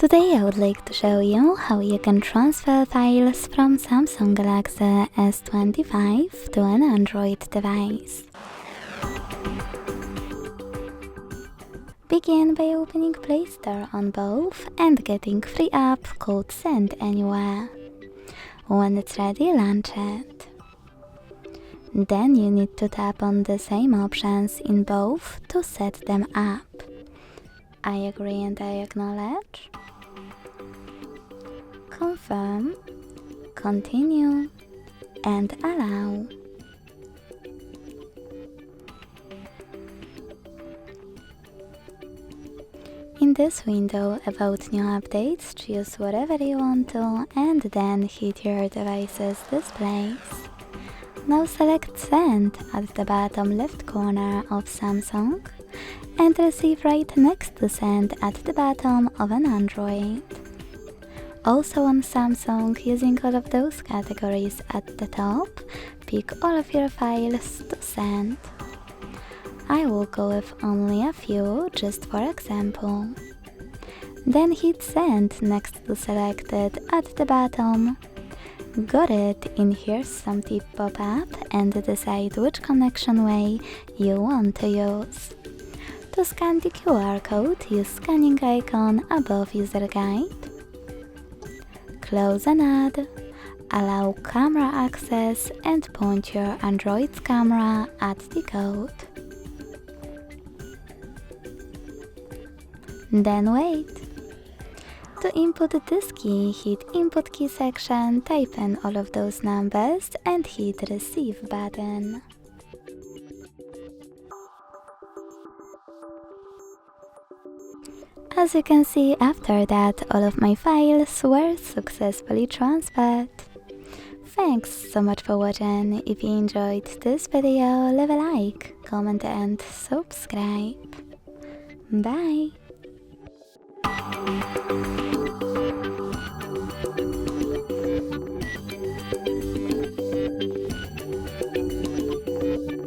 Today I would like to show you how you can transfer files from Samsung Galaxy S25 to an Android device. Begin by opening Play Store on both and getting free app called Send Anywhere. When it's ready, launch it. Then you need to tap on the same options in both to set them up. I agree and I acknowledge. Confirm, continue, and allow. In this window about new updates, choose whatever you want to and then hit your device's displays. Now select Send at the bottom left corner of Samsung and receive right next to Send at the bottom of an Android. Also on Samsung, using all of those categories at the top, pick all of your files to send. I will go with only a few, just for example. Then hit Send next to Selected at the bottom. Got it, in Here's Some Tip pop-up and decide which connection way you want to use. To scan the QR code, use scanning icon above user guide. Close an ad, allow camera access and point your Android's camera at the code. Then wait. To input this key, hit Input Key section, type in all of those numbers and hit Receive button. As you can see, after that, all of my files were successfully transferred. Thanks so much for watching. If you enjoyed this video, leave a like, comment and subscribe. Bye!